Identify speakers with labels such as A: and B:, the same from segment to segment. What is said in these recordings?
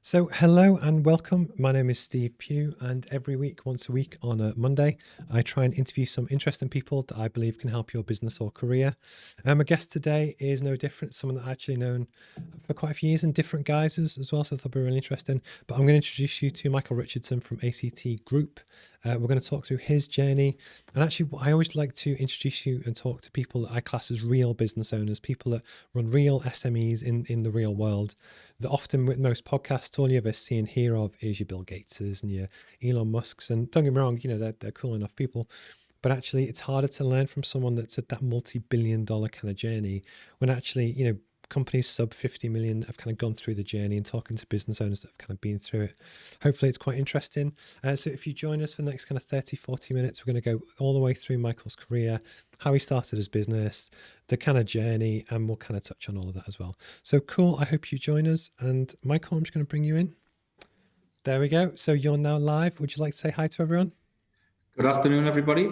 A: So, hello and welcome. My name is Steve Pugh, and every week, once a week on a Monday, I try and interview some interesting people that I believe can help your business or career. My guest today is no different, someone that I've actually known for quite a few years in different guises as well, so that'll be really interesting. But I'm going to introduce you to Michael Richardson from ACT Group. We're going to talk through his journey. And actually, I always like to introduce you and talk to people that I class as real business owners, people that run real SMEs in the real world. That often with most podcasts, all you ever see and hear of is your Bill Gateses and your Elon Musks. And don't get me wrong, they're cool enough people. But actually, it's harder to learn from someone that's at that multi-billion-dollar kind of journey when actually, companies sub 50 million have kind of gone through the journey, and talking to business owners that have kind of been through it. Hopefully it's quite interesting. So if you join us for the next kind of 30, 40 minutes, we're going to go all the way through Michael's career, how he started his business, the kind of journey, and we'll kind of touch on all of that as well. So cool. I hope you join us. And Michael, I'm just going to bring you in. There we go. So you're now live. Would you like to say hi to everyone?
B: Good afternoon, everybody.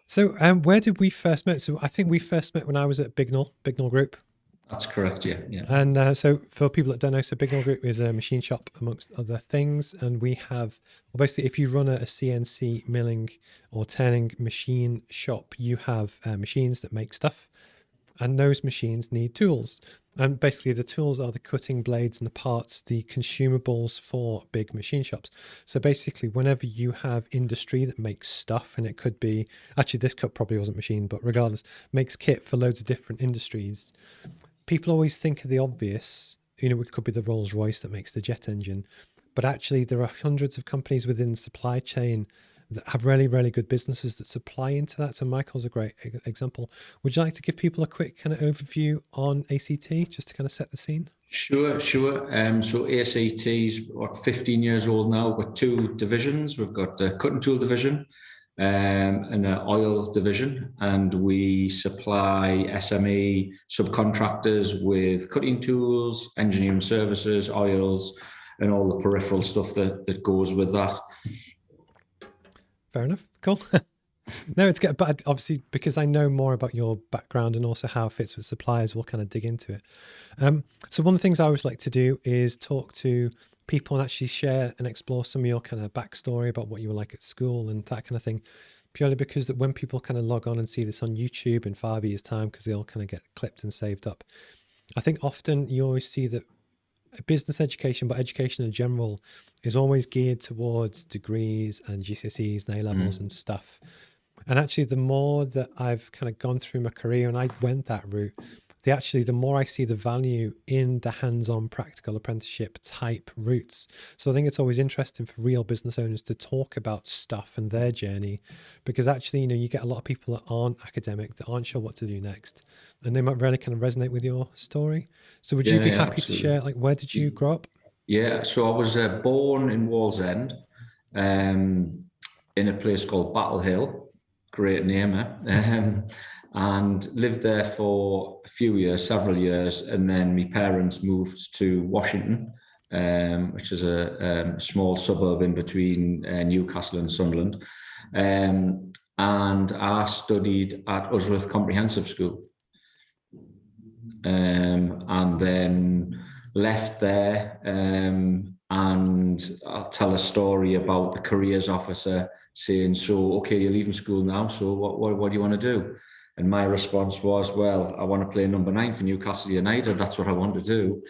A: So where did we first met? So I think we first met when I was at Bignell Group.
B: That's correct, yeah.
A: And so for people that don't know, so Bignell Group is a machine shop amongst other things. And we have, well, basically, if you run a CNC milling or turning machine shop, you have machines that make stuff. And those machines need tools. And basically the tools are the cutting blades and the parts, the consumables for big machine shops. So basically whenever you have industry that makes stuff, and it could be, actually this cut probably wasn't machine, but regardless, makes kit for loads of different industries, people always think of the obvious. It could be the Rolls Royce that makes the jet engine, but actually there are hundreds of companies within the supply chain that have really, really good businesses that supply into that. So Michael's a great example. Would you like to give people a quick kind of overview on ACT, just to kind of set the scene?
B: Sure. So ACT is 15 years old now. We've got two divisions. We've got the cutting tool division and an oil division, and we supply SME subcontractors with cutting tools, engineering services, oils, and all the peripheral stuff that goes with that.
A: Fair enough. Cool. No, it's good. But obviously, because I know more about your background and also how it fits with suppliers, we'll kind of dig into it. So one of the things I always like to do is talk to people and actually share and explore some of your kind of backstory about what you were like at school and that kind of thing. Purely because that when people kind of log on and see this on YouTube in 5 years' time, because they all kind of get clipped and saved up, I think often you always see that business education, but education in general, is always geared towards degrees and GCSEs and A levels and stuff. And actually, the more that I've kind of gone through my career and I went that route, the more I see the value in the hands-on practical apprenticeship type routes. So I think it's always interesting for real business owners to talk about stuff and their journey, because actually, you get a lot of people that aren't academic, that aren't sure what to do next, and they might really kind of resonate with your story. So would you be happy to share, like, where did you grow up?
B: Yeah, so I was born in Wallsend, in a place called Battle Hill, great name, and lived there for a few years, several years, and then my parents moved to Washington, which is a small suburb in between Newcastle and Sunderland, and I studied at Usworth Comprehensive School, and then left there, and I'll tell a story about the careers officer saying, so, okay, you're leaving school now, so what do you want to do? And my response was, well, I want to play number 9 for Newcastle United. That's what I want to do,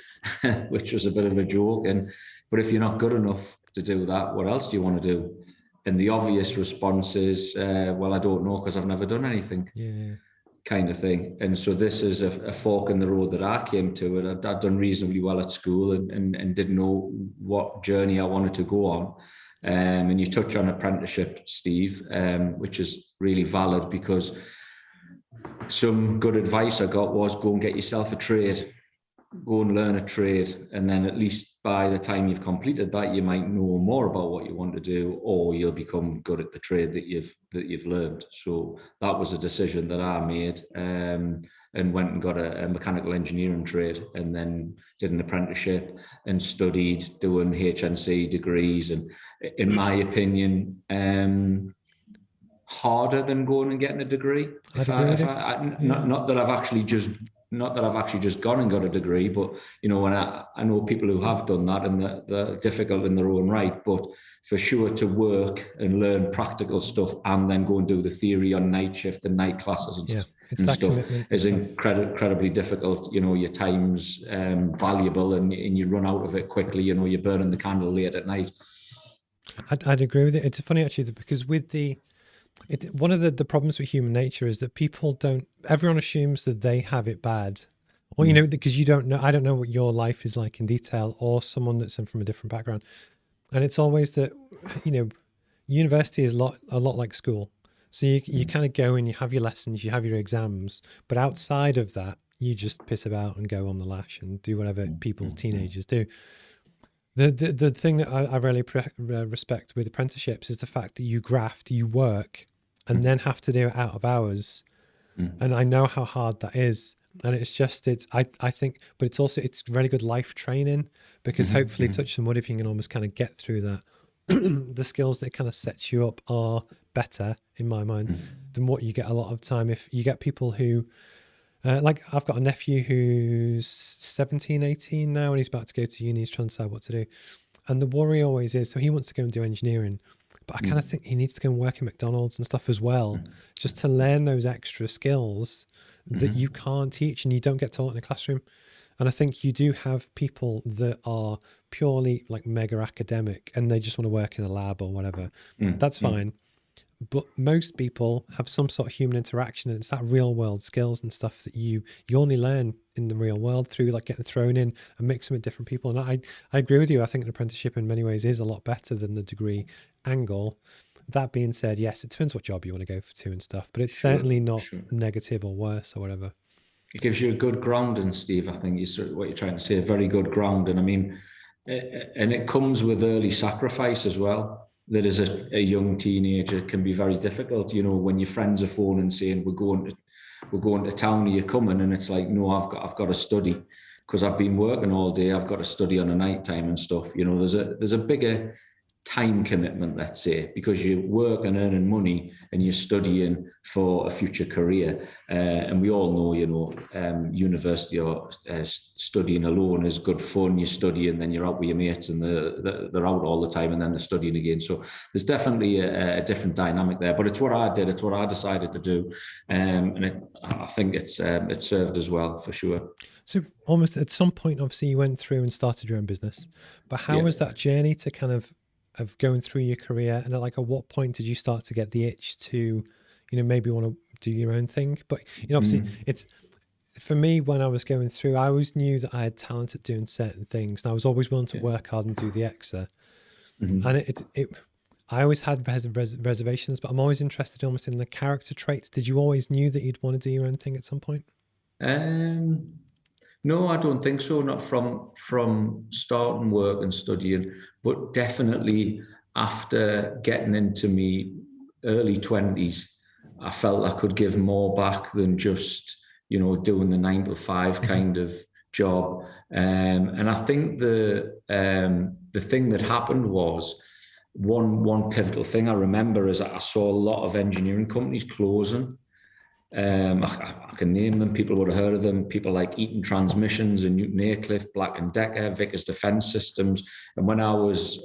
B: which was a bit of a joke. But if you're not good enough to do that, what else do you want to do? And the obvious response is, well, I don't know, because I've never done anything.
A: Yeah.
B: Kind of thing. And so this is a fork in the road that I came to. And I'd done reasonably well at school and didn't know what journey I wanted to go on. And you touch on apprenticeship, Steve, which is really valid, because some good advice I got was go and get yourself a trade, go and learn a trade, and then at least by the time you've completed that, you might know more about what you want to do, or you'll become good at the trade that you've learned. So that was a decision that I made, and went and got a mechanical engineering trade, and then did an apprenticeship and studied doing HNC degrees, and in my opinion, harder than going and getting a degree.
A: I'd agree with you.
B: Not that I've actually just not that I've actually just gone and got a degree, but when I know people who have done that, and they're difficult in their own right, but for sure to work and learn practical stuff and then go and do the theory on night shift and night classes and stuff is incredibly difficult. Your time's valuable, and you run out of it quickly. You're burning the candle late at night.
A: I'd agree with it. It's funny actually, because with one of the problems with human nature is that everyone assumes that they have it bad, or because you don't know. I don't know what your life is like in detail, or someone that's from a different background, and it's always that university is a lot like school. So you kind of go and you have your lessons, you have your exams, but outside of that, you just piss about and go on the lash and do whatever teenagers do. The thing that I really respect with apprenticeships is the fact that you graft, you work, and then have to do it out of hours. And I know how hard that is. And I think, but it's really good life training, because hopefully, touch some wood, if you can almost kind of get through that, the skills that kind of sets you up are better, in my mind, than what you get a lot of time. If you get people who, like I've got a nephew who's 17, 18 now, and he's about to go to uni. He's trying to decide what to do. And the worry always is, so he wants to go and do engineering, but I kind of think he needs to go and work in McDonald's and stuff as well, just to learn those extra skills that you can't teach and you don't get taught in a classroom. And I think you do have people that are purely like mega academic and they just want to work in a lab or whatever. That's fine. But most people have some sort of human interaction, and it's that real world skills and stuff that you only learn in the real world through like getting thrown in and mixing with different people. And I agree with you. I think an apprenticeship in many ways is a lot better than the degree angle. That being said, yes, it depends what job you want to go to and stuff, but it's certainly not negative or worse or whatever.
B: It gives you a good grounding, Steve. I think what you're trying to say, a very good grounding. I mean, and it comes with early sacrifice as well. That as a young teenager can be very difficult. When your friends are phoning saying we're going to town, are you coming? And it's like, no, I've got to study because I've been working all day. I've got to study on a night time and stuff. There's a bigger time commitment, let's say, because you work and earning money and you're studying for a future career. And we all know, university or studying alone is good fun. You study and then you're out with your mates and they're out all the time and then they're studying again. So there's definitely a different dynamic there, but it's what I did. It's what I decided to do. And I think it served as well, for sure.
A: So almost at some point, obviously you went through and started your own business, but how was that journey to kind of going through your career, and at what point did you start to get the itch to, maybe want to do your own thing? But obviously it's, for me, when I was going through, I always knew that I had talent at doing certain things, and I was always willing to work hard and do the extra. And I always had reservations, but I'm always interested almost in the character traits. Did you always knew that you'd want to do your own thing at some point?
B: No, I don't think so. Not from starting work and studying, but definitely after getting into me early 20s, I felt I could give more back than just, doing the 9 to 5 kind of job. And I think the thing that happened was one pivotal thing I remember is I saw a lot of engineering companies closing. I can name them. People would have heard of them. People like Eaton Transmissions and Newton Aycliffe, Black & Decker, Vickers Defence Systems. And when I was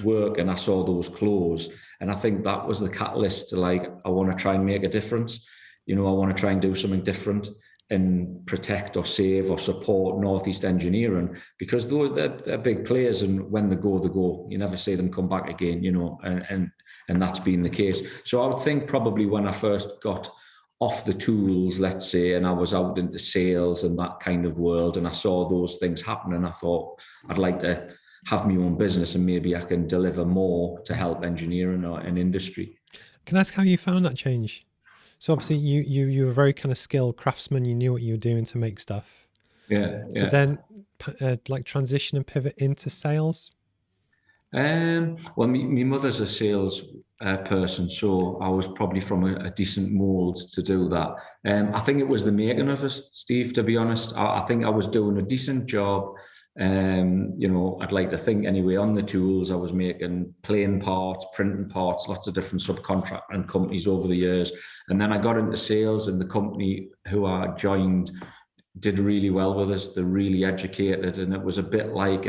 B: working, I saw those close. And I think that was the catalyst to I want to try and make a difference. I want to try and do something different and protect or save or support Northeast engineering, because they're big players, and when they go. You never see them come back again, and that's been the case. So I would think probably when I first got off the tools, let's say, and I was out into sales and that kind of world, and I saw those things happen, and I thought I'd like to have my own business and maybe I can deliver more to help engineering or an industry.
A: Can I ask how you found that change? So obviously you were a very kind of skilled craftsman. You knew what you were doing to make stuff.
B: Yeah.
A: To then transition and pivot into sales.
B: Well, my mother's a sales person, so I was probably from a decent mould to do that. I think it was the making of us, Steve, to be honest. I think I was doing a decent job You know, I'd like to think anyway, on the tools, I was making plain parts, printing parts, lots of different subcontract and companies over the years. And then I got into sales, and the company who I joined did really well with us. They're really educated, and it was a bit like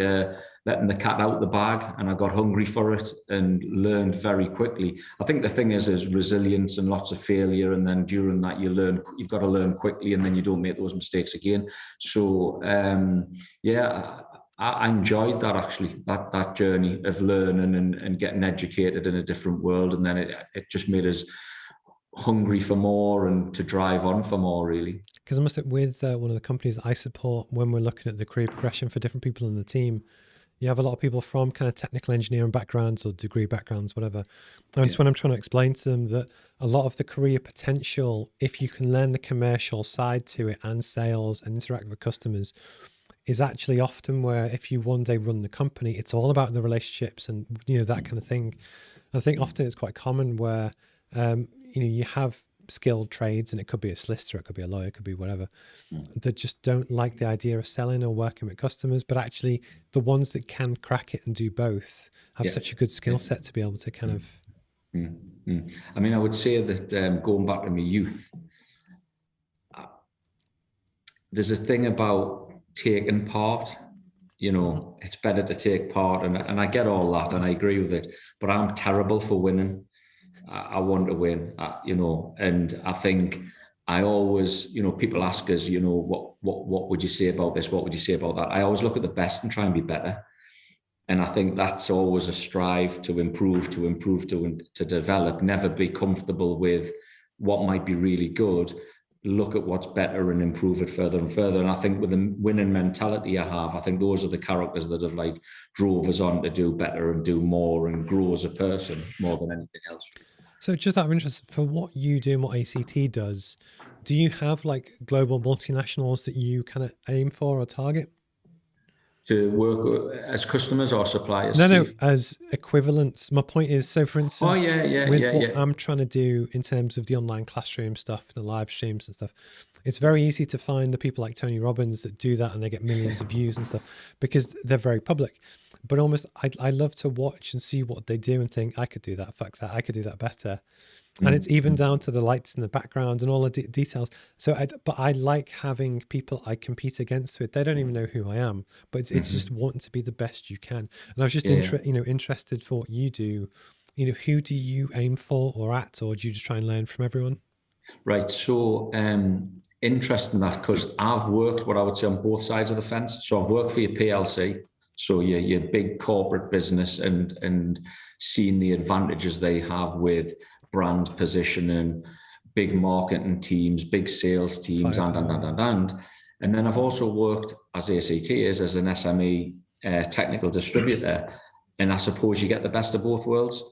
B: letting the cat out the bag. And I got hungry for it and learned very quickly. I think the thing is resilience and lots of failure, and then during that you learn. You've got to learn quickly, and then you don't make those mistakes again. So yeah. I enjoyed that, actually, that journey of learning and getting educated in a different world, and then it just made us hungry for more and to drive on for more, really.
A: Because I must admit, with one of the companies that I support, when we're looking at the career progression for different people in the team, you have a lot of people from kind of technical engineering backgrounds or degree backgrounds, whatever. And it's when I'm trying to explain to them that a lot of the career potential, if you can learn the commercial side to it and sales and interact with customers, is actually often where if you one day run the company, it's all about the relationships and, you know, that kind of thing. I think often it's quite common where, you know, you have skilled trades, and it could be a solicitor, it could be a lawyer, it could be whatever, that just don't like the idea of selling or working with customers. But actually the ones that can crack it and do both have such a good skill set to be able to kind of.
B: I mean, I would say that going back to my youth, there's a thing about taking part. You know, it's better to take part, and I get all that, and I agree with it, but I'm terrible for winning. I want to win, you know, and I think I always, you know, people ask us, you know, what would you say about this? What would you say about that? I always look at the best and try and be better. And I think that's always a strive to improve, to develop, never be comfortable with what might be really good. Look at what's better and improve it further and further. And I think with the winning mentality I have, I think those are the characters that have like drove us on to do better and do more and grow as a person more than anything else.
A: So just out of interest, for what you do and what ACT does, do you have like global multinationals that you kind of aim for or target?
B: To work as customers or suppliers?
A: No, as equivalents. My point is, so for instance, what I'm trying to do in terms of the online classroom stuff, the live streams and stuff, it's very easy to find the people like Tony Robbins that do that and they get millions of views and stuff because they're very public. But almost, I love to watch and see what they do and think, I could do that, fuck that, I could do that better. And it's even down to the lights in the background and all the details. So, but I like having people I compete against with. They don't even know who I am, but it's just wanting to be the best you can. And I was just interested for what you do. You know, who do you aim for or at, or do you just try and learn from everyone?
B: Right. So, interesting that, because I've worked what I would say on both sides of the fence. So I've worked for your PLC, so your big corporate business, and seen the advantages they have with brand positioning, big marketing teams, big sales teams, and then I've also worked as ACT is as an SME technical distributor, and I suppose you get the best of both worlds,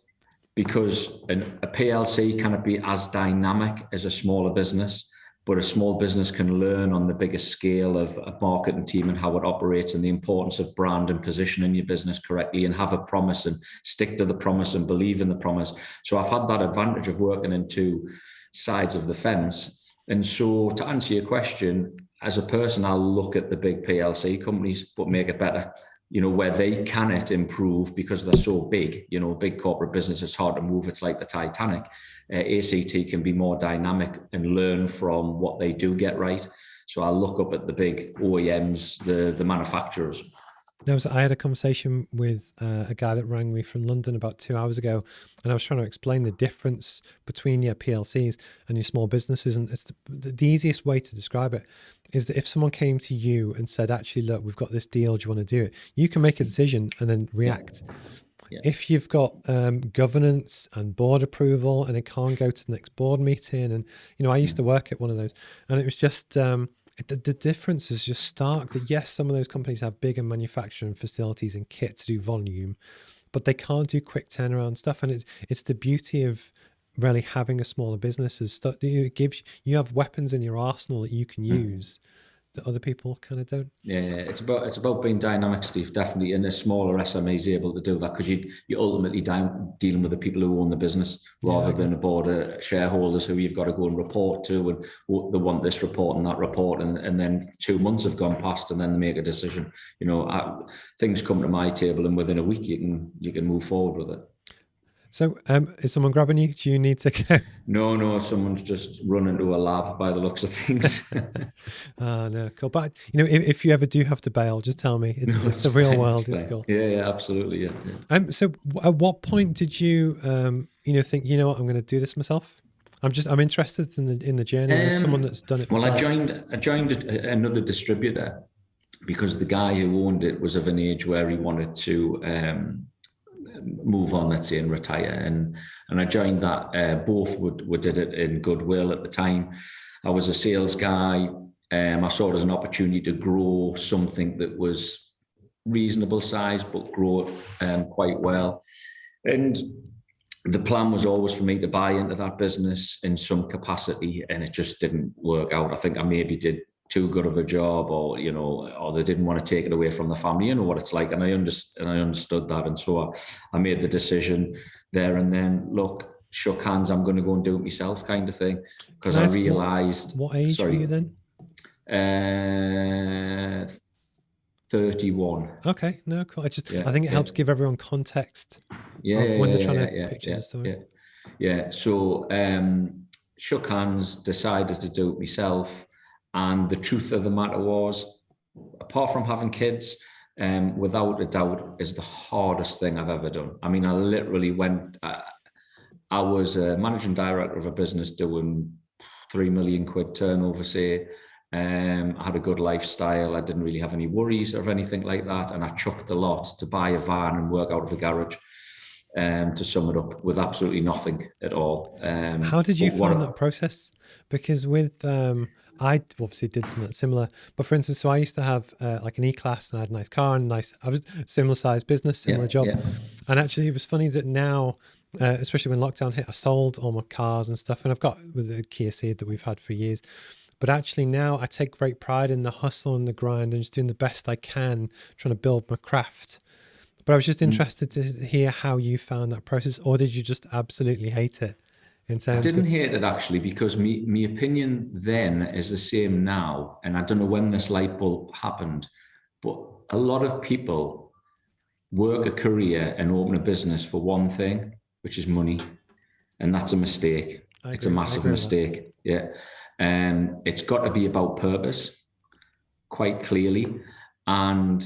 B: because a PLC cannot be as dynamic as a smaller business, but a small business can learn on the biggest scale of a marketing team and how it operates and the importance of brand and positioning your business correctly and have a promise and stick to the promise and believe in the promise. So I've had that advantage of working in two sides of the fence. And so to answer your question, as a person, I'll look at the big PLC companies, but make it better. You know, where they can improve because they're so big, you know, big corporate business, it's hard to move. It's like the Titanic. ACT can be more dynamic and learn from what they do get right. So I'll look up at the big OEMs, the manufacturers.
A: No, so I had a conversation with a guy that rang me from London about 2 hours ago, and I was trying to explain the difference between your PLCs and your small businesses. And it's the easiest way to describe it is that if someone came to you and said, actually, look, we've got this deal, do you want to do it? You can make a decision and then react. Yeah. If you've got governance and board approval and it can't go to the next board meeting, and, you know, I used to work at one of those, and it was just... the difference is just stark that yes, some of those companies have bigger manufacturing facilities and kit to do volume, but they can't do quick turnaround stuff. And it's the beauty of really having a smaller business is stuff. It gives you have weapons in your arsenal that you can use that other people kind of don't?
B: Yeah, it's about being dynamic, Steve. Definitely, and a smaller SME is able to do that because you're ultimately dealing with the people who own the business rather than a board of shareholders who you've got to go and report to, and they want this report and that report, and then 2 months have gone past, and then they make a decision. Things come to my table, and within a week you can move forward with it.
A: So, is someone grabbing you? Do you need to go?
B: No, someone's just run into a lab by the looks of things.
A: No, cool. But if you ever do have to bail, just tell me. It's the real world. It's cool.
B: Yeah, absolutely. Yeah.
A: So, at what point did you, think, what, I'm going to do this myself? I'm interested in the journey. As someone that's done it.
B: Well, I joined another distributor because the guy who owned it was of an age where he wanted to move on, let's say, and retire, and I joined that. Both did it in goodwill at the time. I was a sales guy. I saw it as an opportunity to grow something that was reasonable size but grow quite well, and the plan was always for me to buy into that business in some capacity, and it just didn't work out. I think I maybe did too good of a job, or they didn't want to take it away from the family. You know what it's like, and I understood that, and so I made the decision there and then. Look, shook hands. I'm going to go and do it myself, kind of thing, because I realised.
A: What age were you then?
B: 31.
A: Okay, no, cool. I think it helps give everyone context.
B: When
A: they're trying to picture the story.
B: Yeah. So shook hands, decided to do it myself. And the truth of the matter was, apart from having kids, without a doubt, is the hardest thing I've ever done. I mean, I literally went, I was a managing director of a business doing 3 million quid turnover, say. I had a good lifestyle. I didn't really have any worries or anything like that. And I chucked a lot to buy a van and work out of a garage, to sum it up, with absolutely nothing at all.
A: How did you find that process? Because with... I obviously did something similar, but for instance, so I used to have like an E-Class, and I had a nice car and I was similar sized business, similar job. And actually it was funny that now, especially when lockdown hit, I sold all my cars and stuff, and I've got with the Kia Ceed that we've had for years. But actually now I take great pride in the hustle and the grind and just doing the best I can, trying to build my craft. But I was just interested to hear how you found that process, or did you just absolutely hate it? I
B: didn't hate it, actually, because my opinion then is the same now. And I don't know when this light bulb happened, but a lot of people work a career and open a business for one thing, which is money. And that's a mistake. It's a massive mistake. Yeah. It's got to be about purpose, quite clearly. And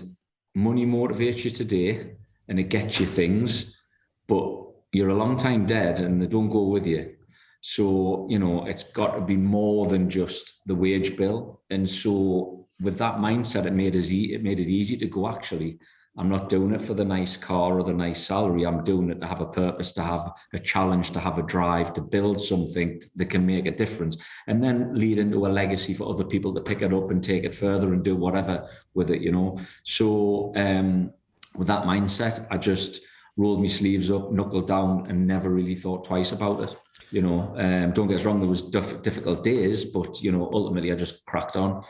B: money motivates you today and it gets you things, but you're a long time dead and they don't go with you. So, it's got to be more than just the wage bill. And so with that mindset, it made it easy to go, actually, I'm not doing it for the nice car or the nice salary. I'm doing it to have a purpose, to have a challenge, to have a drive, to build something that can make a difference, and then lead into a legacy for other people to pick it up and take it further and do whatever with it, So with that mindset, I just rolled my sleeves up, knuckled down, and never really thought twice about it. Don't get us wrong, there was difficult days, but ultimately I just cracked on.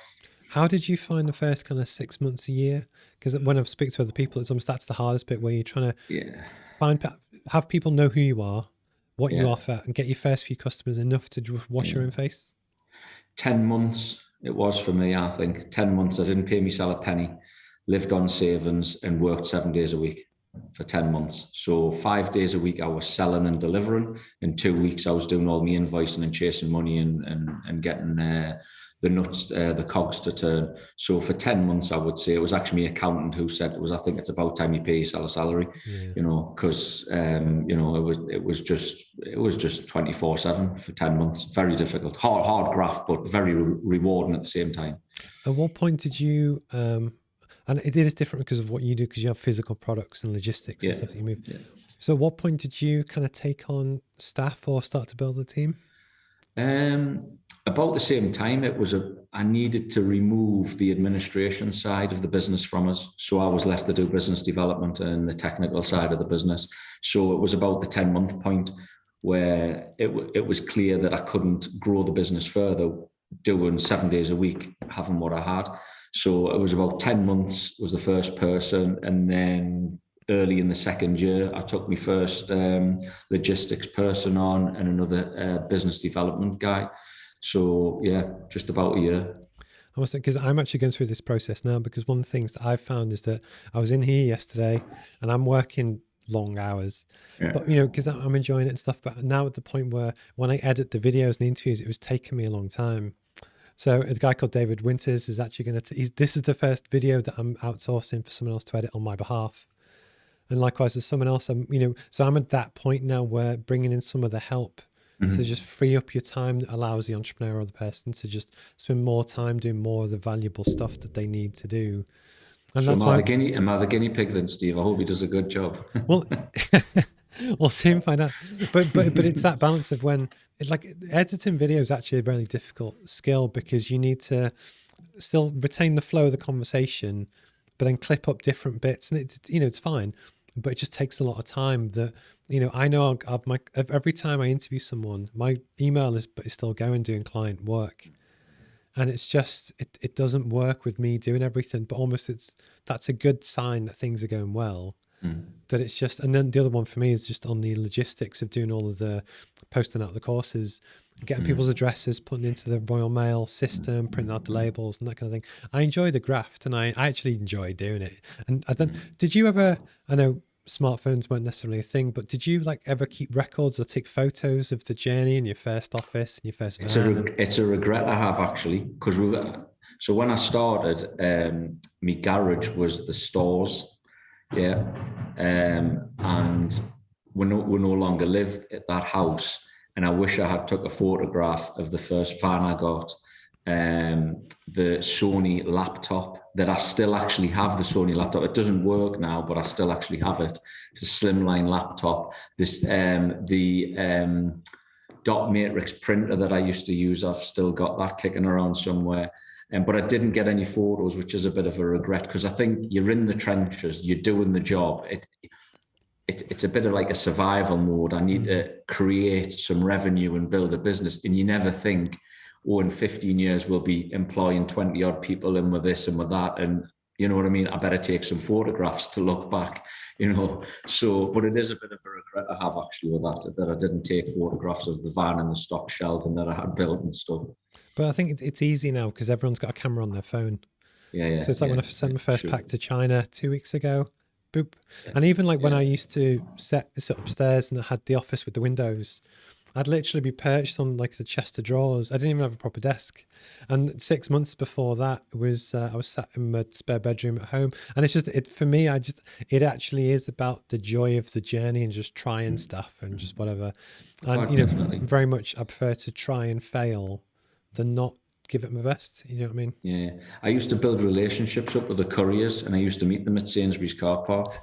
A: How did you find the first kind of 6 months, a year? Because when I speak to other people, it's almost that's the hardest bit, where you're trying to have people know who you are, what you offer, and get your first few customers enough to wash your own face.
B: 10 months it was for me, I think. 10 months, I didn't pay myself a penny, lived on savings, and worked 7 days a week for 10 months. So 5 days a week I was selling and delivering. In 2 weeks I was doing all my invoicing and chasing money and getting the nuts, the cogs to turn. So for 10 months, I would say, it was actually my accountant who said I think it's about time you pay yourself a salary, because it was just 24/7 for 10 months. Very difficult, hard graft, but very rewarding at the same time.
A: At what point did you and it is different because of what you do, because you have physical products and logistics and stuff that you move. So at what point did you kind of take on staff or start to build a team?
B: About the same time. I needed to remove the administration side of the business from us. So I was left to do business development and the technical side of the business. So it was about the 10-month point where it was clear that I couldn't grow the business further doing 7 days a week, having what I had. So it was about 10 months was the first person. And then early in the second year, I took my first logistics person on and another business development guy. So yeah, just about a year.
A: I was thinking, because I'm actually going through this process now, because one of the things that I've found is that I was in here yesterday and I'm working long hours,
B: Yeah.
A: but because I'm enjoying it and stuff, but now at the point where when I edit the videos and the interviews, it was taking me a long time. So a guy called David Winters is actually going to, this is the first video that I'm outsourcing for someone else to edit on my behalf. And likewise, there's someone else, so I'm at that point now where bringing in some of the help to just free up your time that allows the entrepreneur or the person to just spend more time doing more of the valuable stuff that they need to do. And
B: So
A: that's
B: am
A: why
B: I the guinea pig then, Steve? I hope he does a good job.
A: well, we'll soon find out. But it's that balance of when it's like editing video is actually a really difficult skill, because you need to still retain the flow of the conversation, but then clip up different bits, and it's fine, but it just takes a lot of time. That I know every time I interview someone, my email is still going doing client work, and it's just it doesn't work with me doing everything. But almost that's a good sign that things are going well. That it's just, and then the other one for me is just on the logistics of doing all of the posting out the courses, getting people's addresses, putting into the Royal Mail system, printing out the labels and that kind of thing. I enjoy the graft, and I actually enjoy doing it. And did you ever, I know smartphones weren't necessarily a thing, but did you ever keep records or take photos of the journey in your first office and your first van?
B: It's a regret I have, actually, because so when I started, my garage was the stores. Yeah. And we no longer live at that house. And I wish I had took a photograph of the first van I got, the Sony laptop that I still actually have. The Sony laptop. It doesn't work now, but I still actually have it. It's a slimline laptop. The dot matrix printer that I used to use, I've still got that kicking around somewhere. But I didn't get any photos, which is a bit of a regret, because I think you're in the trenches, you're doing the job. It's a bit of like a survival mode. I need to create some revenue and build a business. And you never think, oh, in 15 years, we'll be employing 20 odd people and with this and with that. And you know what I mean? I better take some photographs to look back, So, but it is a bit of a regret I have, actually, with that I didn't take photographs of the van and the stock shelving that I had built and stuff.
A: But I think it's easy now because everyone's got a camera on their phone.
B: Yeah.
A: So it's like when I sent my first pack to China 2 weeks ago, boop. Yeah. And even when I used to set this up upstairs and I had the office with the windows, I'd literally be perched on the chest of drawers. I didn't even have a proper desk. And 6 months before that was I was sat in my spare bedroom at home. And it's just for me, it actually is about the joy of the journey and just trying stuff and just whatever. And very much I prefer to try and fail than not give it my best. You know what I mean?
B: Yeah. I used to build relationships up with the couriers, and I used to meet them at Sainsbury's car park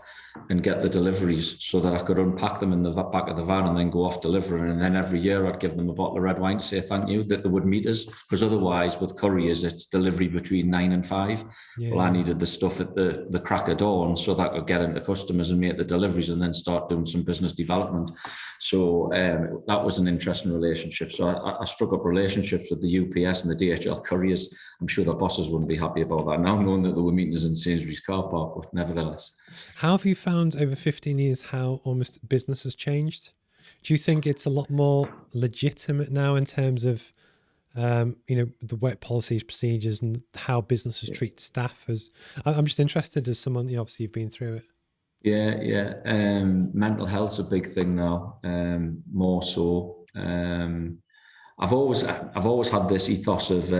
B: and get the deliveries so that I could unpack them in the back of the van and then go off delivering. And then every year I'd give them a bottle of red wine to say thank you, that they would meet us, because otherwise with couriers it's delivery between 9 and 5. Yeah. Well, I needed the stuff at the crack of dawn so that I could get into customers and make the deliveries and then start doing some business development. So that was an interesting relationship. So I struck up relationships with the UPS and the DHL couriers. I'm sure the bosses wouldn't be happy about that now, knowing that they were meeting us in Sainsbury's car park, but nevertheless.
A: How have you found over 15 years how almost business has changed? Do you think it's a lot more legitimate now in terms of, the work policies, procedures, and how businesses treat staff? I'm just interested as someone, obviously you've been through it.
B: Yeah. Mental health's a big thing now, more so. I've always had this ethos of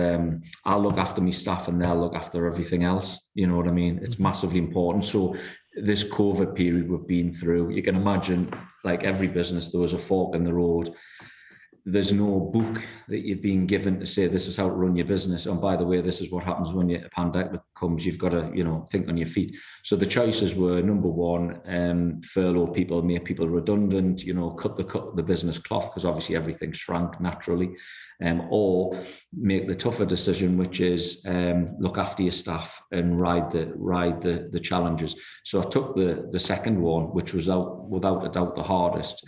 B: I'll look after my staff and they'll look after everything else. You know what I mean? It's massively important. So this COVID period we've been through, you can imagine, like every business, there was a fork in the road. There's no book that you're being given to say this is how to run your business. And by the way, this is what happens when a pandemic comes. You've got to, think on your feet. So the choices were, number one, furlough people, make people redundant, cut the business cloth, because obviously everything shrank naturally, or make the tougher decision, which is look after your staff and ride the challenges. So I took the second one, which was without a doubt the hardest.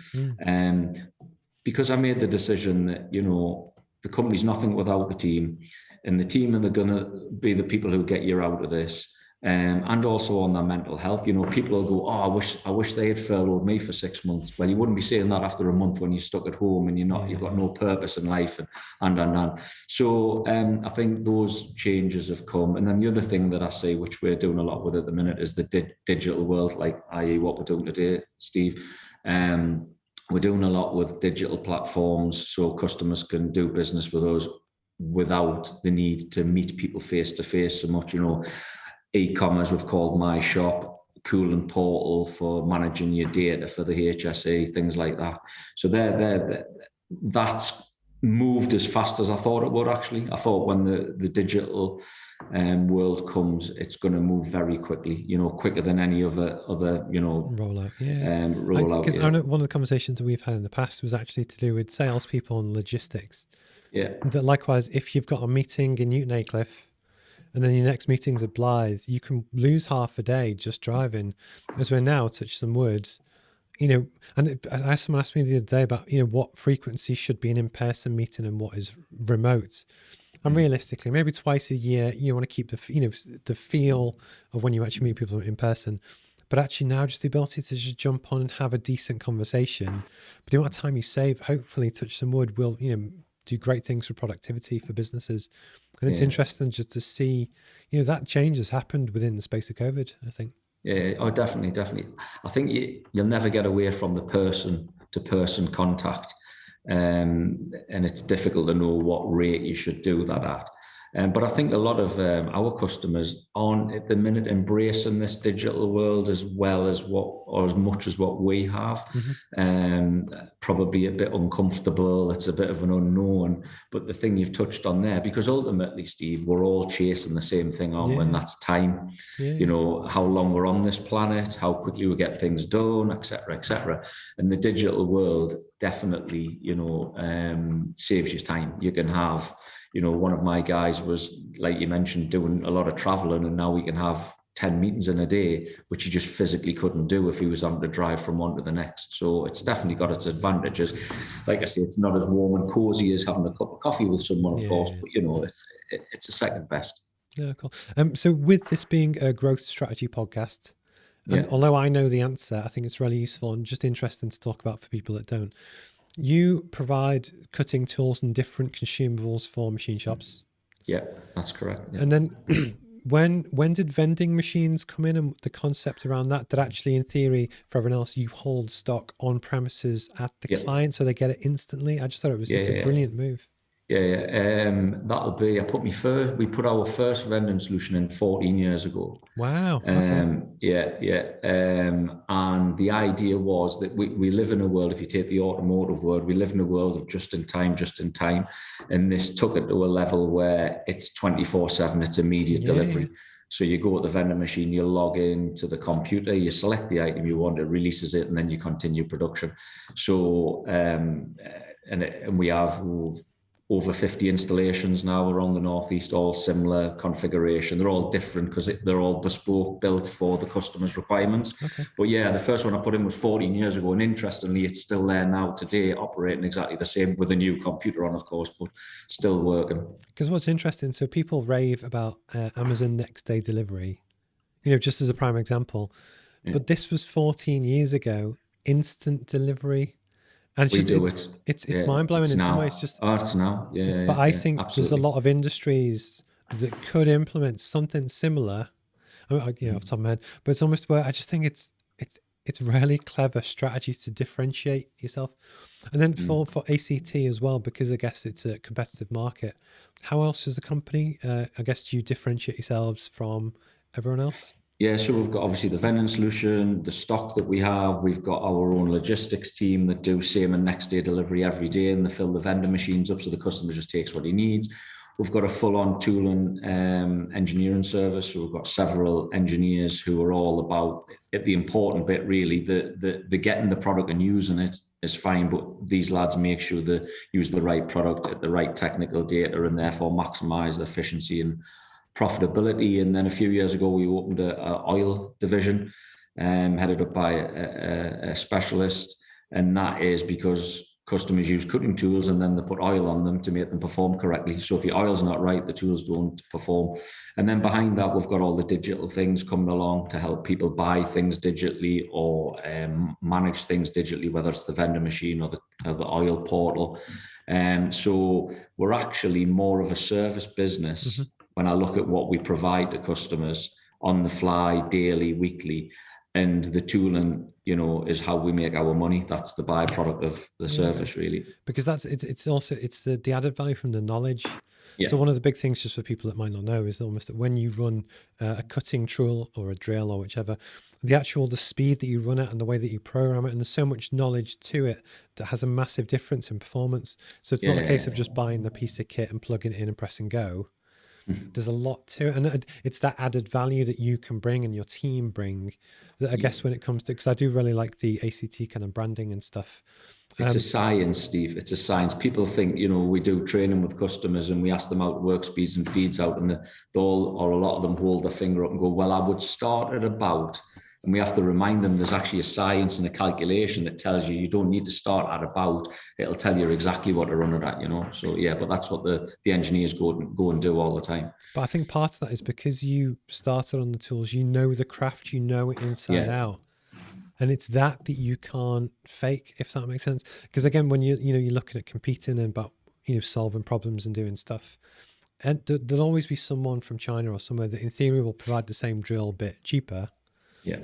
B: Because I made the decision that, the the company's nothing without the team, and the team are going to be the people who get you out of this. And also on their mental health, you know, people will go, oh, I wish they had furloughed me for 6 months. Well, you wouldn't be saying that after a month when you're stuck at home and you've got no purpose in life and. So I think those changes have come. And then the other thing that I see, which we're doing a lot with at the minute, is the digital world, like i.e. what we're doing today, Steve. We're doing a lot with digital platforms so customers can do business with us without the need to meet people face to face so much, you know. E-commerce we've called My Shop, cooling portal for managing your data for the HSE, things like that. So that's moved as fast as I thought it would, actually. I thought when the digital world comes, it's going to move very quickly, you know, quicker than any other you know,
A: rollout. Because
B: yeah.
A: I know one of the conversations that we've had in the past was actually to do with salespeople and logistics.
B: Yeah.
A: That likewise, if you've got a meeting in Newton Aycliffe, and then your next meeting's at Blythe, you can lose half a day just driving. As we're now, touch some wood, you know, and someone asked me the other day about, you know, what frequency should be an in-person meeting and what is remote. And realistically, maybe twice a year, you want to keep the feel of when you actually meet people in person. But actually now just the ability to just jump on and have a decent conversation. But the amount of time you save, hopefully, touch some wood, will, you know, do great things for productivity for businesses. And it's interesting just to see, you know, that change has happened within the space of COVID, I think.
B: Yeah, oh, definitely. I think you'll never get away from the person-to-person contact. And it's difficult to know what rate you should do that at. But I think a lot of our customers aren't at the minute embracing this digital world as much as what we have. Probably a bit uncomfortable. It's a bit of an unknown. But the thing you've touched on there, because ultimately, Steve, we're all chasing the same thing and that's time. You know, how long we're on this planet, how quickly we get things done, etc., etc. And the digital world definitely, you know, saves you time. You can have, you know, one of my guys was, like you mentioned, doing a lot of traveling, and now we can have 10 meetings in a day, which he just physically couldn't do if he was on the drive from one to the next. So it's definitely got its advantages. Like I say, it's not as warm and cozy as having a cup of coffee with someone, of course, but, you know, it's a second best.
A: Yeah, cool. So with this being a growth strategy podcast, and although I know the answer, I think it's really useful and just interesting to talk about for people that don't. You provide cutting tools and different consumables for machine shops.
B: Yeah, that's correct. Yeah.
A: And then when did vending machines come in, and the concept around that actually, in theory, for everyone else, you hold stock on premises at the client so they get it instantly? I just thought it's a brilliant move.
B: That'll be, we put our first vending solution in 14 years ago.
A: Wow.
B: And the idea was that we live in a world, if you take the automotive world, we live in a world of just in time. And this took it to a level where it's 24/7, it's immediate delivery. So you go to the vending machine, you log in to the computer, you select the item you want, it releases it, and then you continue production. So, and we have over 50 installations now around the Northeast, all similar configuration. They're all different because they're all bespoke, built for the customer's requirements. Okay. But yeah, the first one I put in was 14 years ago. And interestingly, it's still there now today, operating exactly the same with a new computer on, of course, but still working.
A: Because what's interesting, so people rave about Amazon next day delivery, you know, just as a prime example. Yeah. But this was 14 years ago, instant delivery. And it's mind blowing in some ways. It's
B: now.
A: But I think there's a lot of industries that could implement something similar. You know, off the top of my head, but it's almost where I just think it's really clever strategies to differentiate yourself. And then for ACT as well, because I guess it's a competitive market. How else does the company? I guess do you differentiate yourselves from everyone else?
B: Yeah, so we've got obviously the vending solution, the stock that we have. We've got our own logistics team that do same and next day delivery every day, and they fill the vending machines up so the customer just takes what he needs. We've got a full-on tooling engineering service. So we've got several engineers who are all about the important bit, really. The getting the product and using it is fine, but these lads make sure they use the right product at the right technical data and therefore maximize the efficiency and profitability. And then a few years ago, we opened an oil division, headed up by a specialist. And that is because customers use cutting tools and then they put oil on them to make them perform correctly. So if your oil's not right, the tools don't perform. And then behind that, we've got all the digital things coming along to help people buy things digitally or manage things digitally, whether it's the vending machine or the oil portal. So we're actually more of a service business when I look at what we provide to customers on the fly, daily, weekly. And the tooling, is how we make our money. That's the byproduct of the service, really.
A: Because it's also the added value from the knowledge.
B: Yeah.
A: So one of the big things, just for people that might not know, is almost that when you run a cutting tool or a drill or whichever, the speed that you run it and the way that you program it, and there's so much knowledge to it that has a massive difference in performance. So it's not a case of just buying the piece of kit and plugging it in and pressing go. There's a lot to it, and it's that added value that you can bring and your team bring that I guess when it comes to, because I do really like the ACT kind of branding and stuff.
B: It's a science, Steve. It's a science. People think, we do training with customers and we ask them out work speeds and feeds out, and a lot of them hold their finger up and go, well, I would start at about. And we have to remind them there's actually a science and a calculation that tells you don't need to start at about. It'll tell you exactly what to run it at, So but that's what the engineers go and do all the time.
A: But I think part of that is because you started on the tools, the craft, it inside out. And it's that you can't fake, if that makes sense. Because again, when you're looking at competing and about, solving problems and doing stuff, and there'll always be someone from China or somewhere that in theory will provide the same drill bit cheaper.
B: Yeah.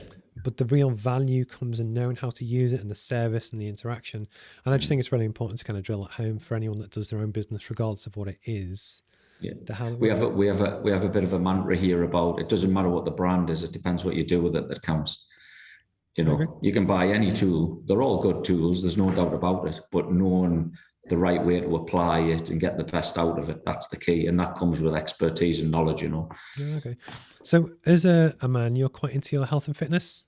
A: But the real value comes in knowing how to use it and the service and the interaction. And I just think it's really important to kind of drill at home for anyone that does their own business, regardless of what it is.
B: Yeah. We have a bit of a mantra here about it doesn't matter what the brand is, it depends what you do with it that counts. You can buy any tool. They're all good tools. There's no doubt about it. But knowing the right way to apply it and get the best out of it, that's the key. And that comes with expertise and knowledge,
A: Yeah, okay. So as a man, you're quite into your health and fitness?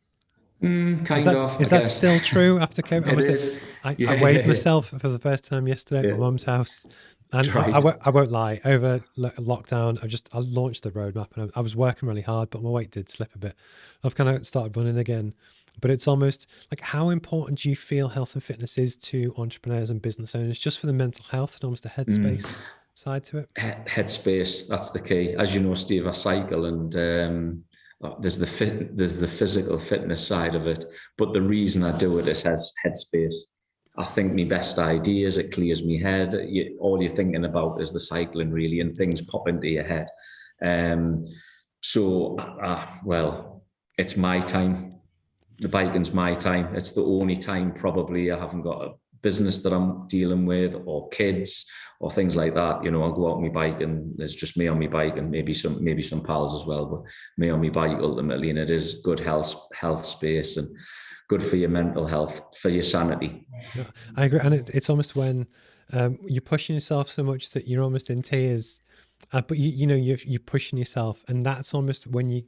A: Is that still true after COVID? I weighed myself for the first time yesterday at my mum's house. And I won't lie, over lockdown, I launched the roadmap and I was working really hard, but my weight did slip a bit. I've kind of started running again. But it's almost like, how important do you feel health and fitness is to entrepreneurs and business owners, just for the mental health and almost the headspace side to it?
B: Headspace, that's the key. As you know, Steve, I cycle, and there's the physical fitness side of it. But the reason I do it is headspace. I think my best ideas, it clears me head. All you're thinking about is the cycling, really, and things pop into your head. It's my time. The biking's my time. It's the only time probably I haven't got a business that I'm dealing with or kids or things like that. I'll go out on my bike and there's just me on my bike and maybe some pals as well, but me on my bike ultimately. And it is good health space and good for your mental health, for your sanity.
A: Yeah, I agree. And it's almost when you're pushing yourself so much that you're almost in tears. But you're pushing yourself, and that's almost when you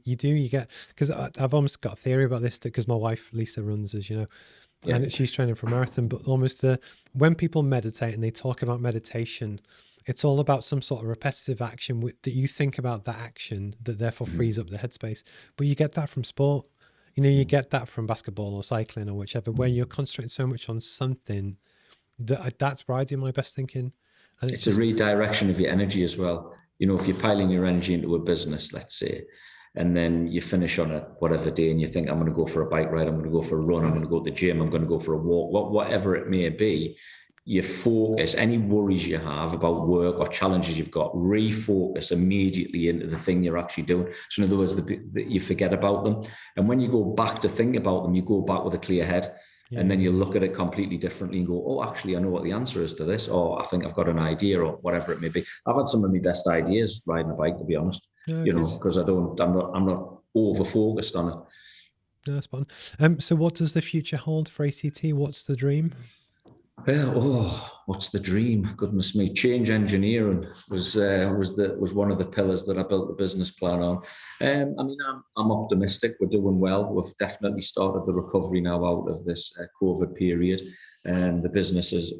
A: get, because I've almost got a theory about this, because my wife Lisa runs, as you know, and she's training for a marathon. But almost when people meditate and they talk about meditation, it's all about some sort of repetitive action that you think about that action that therefore frees up the headspace. But you get that from sport, you get that from basketball or cycling or whichever, where you're concentrating so much on something that's where I do my best thinking. And
B: it's a redirection of your energy as well. If you're piling your energy into a business, let's say, and then you finish on it whatever day and you think, I'm going to go for a bike ride, I'm going to go for a run, I'm going to go to the gym, I'm going to go for a walk, whatever it may be, you focus, any worries you have about work or challenges you've got, refocus immediately into the thing you're actually doing. So in other words, you forget about them. And when you go back to think about them, you go back with a clear head. Yeah. And then you look at it completely differently and go, oh, actually, I know what the answer is to this, or I think I've got an idea, or whatever it may be. I've had some of my best ideas riding a bike, to be honest, because I'm not over focused on it.
A: No, that's fun. So what does the future hold for ACT? What's the dream?
B: What's the dream? Goodness me! Change engineering was one of the pillars that I built the business plan on. I'm optimistic. We're doing well. We've definitely started the recovery now out of this COVID period. The business is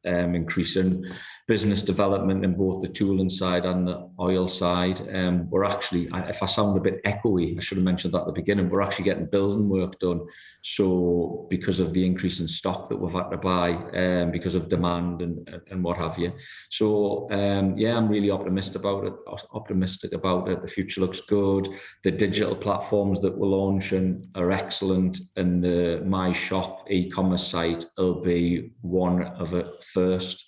B: increasing. Business development in both the tooling side and the oil side. We're actually, if I sound a bit echoey, I should have mentioned that at the beginning, we're actually getting building work done. So because of the increase in stock that we've had to buy, because of demand and what have you. So yeah, I'm really optimistic about it. The future looks good. The digital platforms that we're launching are excellent, and the My Shop e-commerce site will be one of a first.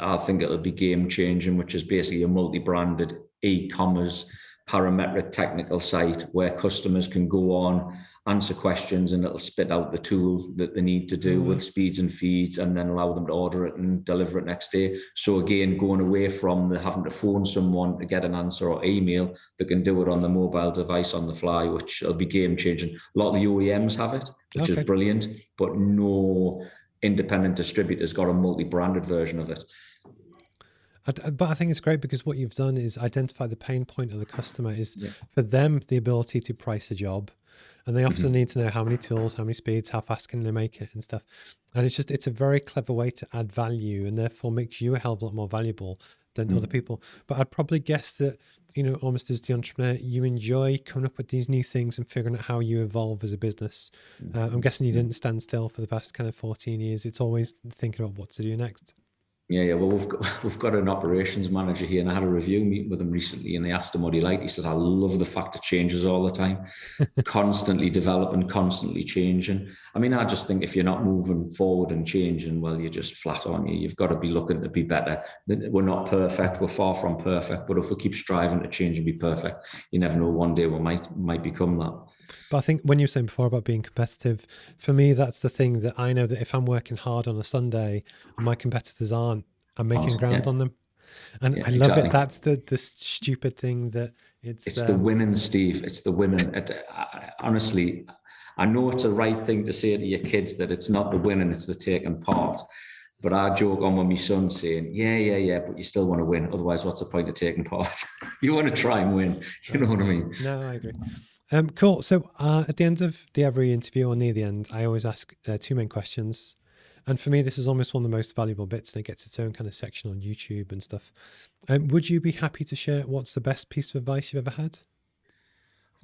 B: I think it'll be game changing, which is basically a multi-branded e-commerce parametric technical site where customers can go on, answer questions, and it'll spit out the tool that they need to do with speeds and feeds, and then allow them to order it and deliver it next day. So again, going away from the having to phone someone to get an answer or email, they can do it on the mobile device on the fly, which will be game changing. A lot of the OEMs have it, which is brilliant, but no independent distributors got a multi-branded version of it.
A: But I think it's great because what you've done is identify the pain point of the customer is for them the ability to price a job, and they often need to know how many tools, how many speeds, how fast can they make it and stuff. And it's a very clever way to add value, and therefore makes you a hell of a lot more valuable than other people. But I'd probably guess that, almost as the entrepreneur, you enjoy coming up with these new things and figuring out how you evolve as a business. I'm guessing you didn't stand still for the past kind of 14 years. It's always thinking about what to do next.
B: Yeah. Well, we've got an operations manager here, and I had a review meeting with him recently, and they asked him what he liked. He said, "I love the fact it changes all the time, constantly developing, constantly changing." I mean, I just think if you're not moving forward and changing, well, you're just flat on you. You've got to be looking to be better. We're not perfect. We're far from perfect. But if we keep striving to change and be perfect, you never know. One day we might become that.
A: But I think when you were saying before about being competitive, for me, that's the thing that I know that if I'm working hard on a Sunday and my competitors aren't, I'm making ground on them. And I love it. That's the stupid thing that it's
B: the winning, Steve. It's the winning. Honestly, I know it's a right thing to say to your kids that it's not the winning, it's the taking part. But I joke on with my son saying, yeah, but you still want to win. Otherwise, what's the point of taking part? You want to try and win. You know what I mean?
A: No, I agree. Cool. So at the end of every interview or near the end, I always ask two main questions. And for me, this is almost one of the most valuable bits, and it gets its own kind of section on YouTube and stuff. Would you be happy to share what's the best piece of advice you've ever had?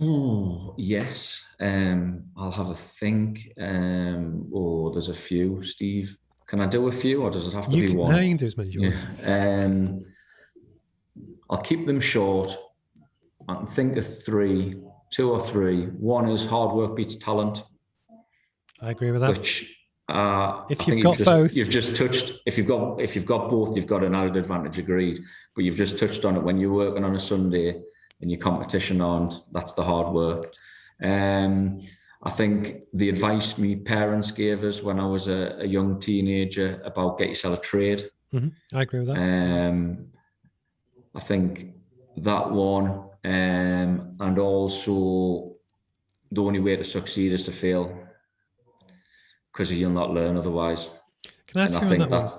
B: Oh, yes. I'll have a think. There's a few, Steve. Can I do a few, or does it have to be one?
A: No, you can do as many as you want.
B: I'll keep them short. I can think of two or three. One is hard work beats talent.
A: I agree with that.
B: Which
A: if you've got both,
B: you've just touched. If you've got both, you've got an added advantage. Agreed. But you've just touched on it. When you're working on a Sunday and your competition aren't, that's the hard work. I think the advice my parents gave us when I was a young teenager about get yourself a trade.
A: I agree with that.
B: I think that one, and also the only way to succeed is to fail, because you'll not learn otherwise.
A: Can I ask you on that one?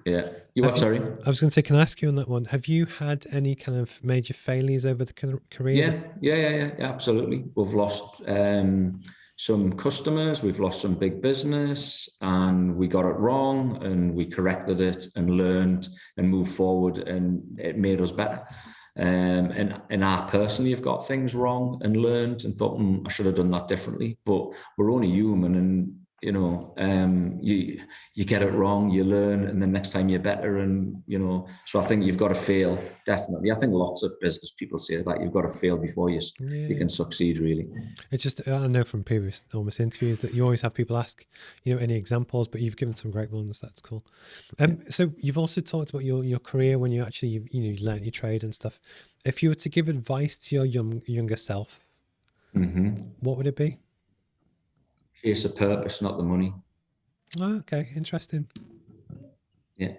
B: Yeah. Sorry?
A: I was going to say, can I ask you on that one? Have you had any kind of major failures over the career?
B: Yeah, absolutely. We've lost some customers, we've lost some big business, and we got it wrong, and we corrected it and learned and moved forward, and it made us better. And I personally have got things wrong and learned and thought, I should have done that differently. But we're only human, and you get it wrong, you learn, and then next time you're better. And so I think you've got to fail, definitely. I think lots of business people say that you've got to fail before you can succeed, really. It's
A: just, I know from previous almost interviews that you always have people ask, any examples, but you've given some great ones. That's cool. So you've also talked about your career when you actually you learned your trade and stuff. If you were to give advice to your younger self, what would it be?
B: Chase a purpose, not the money.
A: Oh, okay, interesting.
B: Yeah,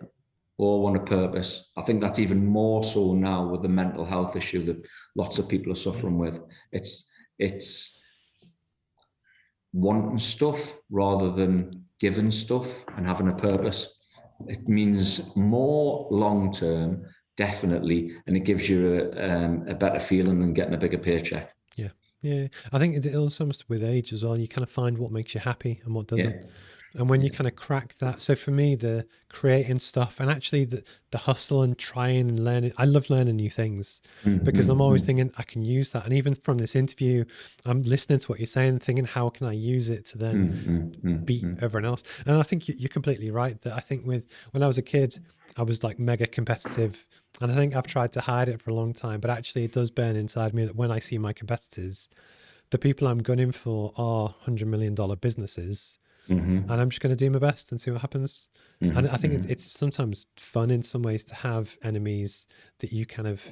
B: all want a purpose. I think that's even more so now with the mental health issue that lots of people are suffering with. It's wanting stuff rather than giving stuff and having a purpose. It means more long term, definitely, and it gives you a better feeling than getting a bigger paycheck.
A: Yeah, I think it also almost with age as well. You kind of find what makes you happy and what doesn't. And when you kind of crack that, so for me, the creating stuff and actually the hustle and trying and learning, I love learning new things because I'm always thinking I can use that. And even from this interview, I'm listening to what you're saying, thinking, how can I use it to then beat everyone else? And I think you're completely right that I think when I was a kid, I was like mega competitive. And I think I've tried to hide it for a long time, but actually it does burn inside me that when I see my competitors, the people I'm gunning for are $100 million businesses. And I'm just going to do my best and see what happens. And I think it's sometimes fun in some ways to have enemies that you kind of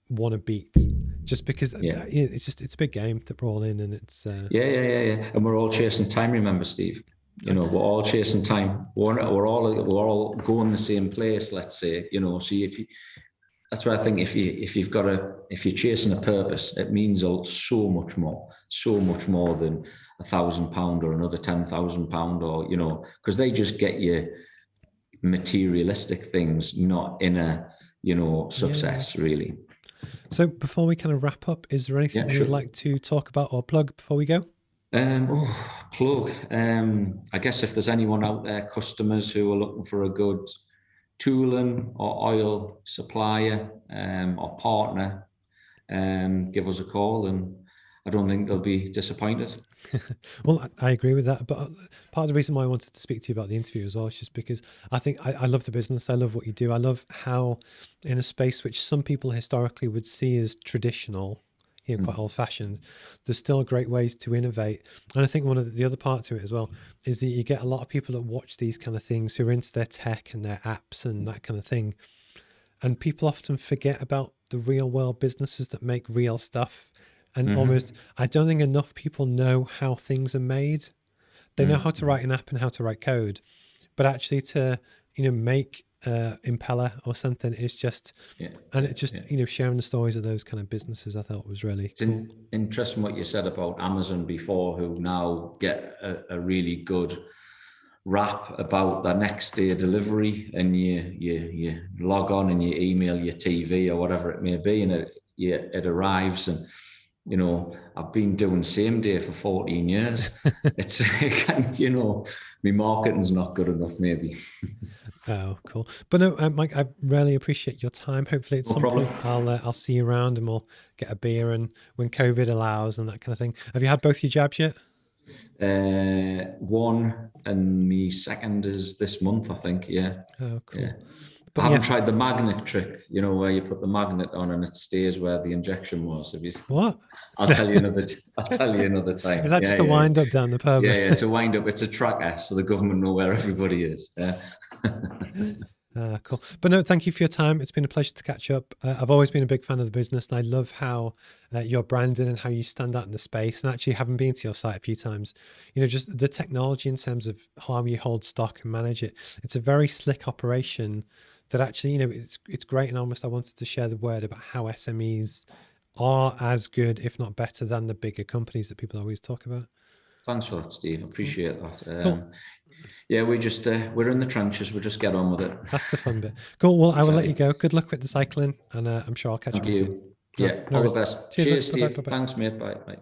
A: want to beat, just because it's a big that we're all in, and it's
B: and we're all chasing time. Remember, Steve, we're all chasing time. We're all going the same place. Let's say, so that's why I think if you're chasing a purpose, it means so much more than £1,000 or another £10,000, or because they just get you materialistic things, not inner, success really.
A: So before we kind of wrap up, is there anything you would like to talk about or plug before we go?
B: Plug. I guess if there's anyone out there, customers who are looking for a good tooling or oil supplier or partner, give us a call, and I don't think they'll be disappointed.
A: Well, I agree with that. But part of the reason why I wanted to speak to you about the interview as well is just because I think I love the business. I love what you do. I love how in a space which some people historically would see as traditional, quite old fashioned, there's still great ways to innovate. And I think one of the other parts to it as well is that you get a lot of people that watch these kind of things who are into their tech and their apps and that kind of thing. And people often forget about the real world businesses that make real stuff. And almost, I don't think enough people know how things are made. They know how to write an app and how to write code, but actually to, make impeller or something is just, and it just, sharing the stories of those kind of businesses, I thought was really cool.
B: Interesting what you said about Amazon before, who now get a really good rap about their next day delivery, and you log on and you email your TV or whatever it may be, and it arrives. And I've been doing same day for 14 years. It's my marketing's not good enough, maybe.
A: Oh, cool. But no, Mike, I really appreciate your time. Hopefully at some point I'll see you around and we'll get a beer, and when COVID allows and that kind of thing. Have you had both your jabs yet?
B: One, and my second is this month, I think. Yeah.
A: Oh, cool.
B: Yeah. But I haven't tried the magnet trick, where you put the magnet on and it stays where the injection was.
A: What?
B: I'll tell you another time.
A: Is that just a wind up down the pub?
B: Yeah, it's a wind up. It's a tracker, so the government know where everybody is. Yeah.
A: Cool. But no, thank you for your time. It's been a pleasure to catch up. I've always been a big fan of the business, and I love how your branding and how you stand out in the space. And actually, having been to your site a few times, just the technology in terms of how you hold stock and manage it. It's a very slick operation that actually, it's great. And almost I wanted to share the word about how SMEs are as good, if not better, than the bigger companies that people always talk about.
B: Thanks for that, Steve. Appreciate that.
A: Cool.
B: Yeah, we just we're in the trenches. We'll just get on with it.
A: That's the fun bit. Cool. Well, I will let you go. Good luck with the cycling, and I'm sure I'll catch up with you soon.
B: Yeah, all the best. Cheers, Steve.
A: Bye-bye.
B: Thanks, mate. Bye.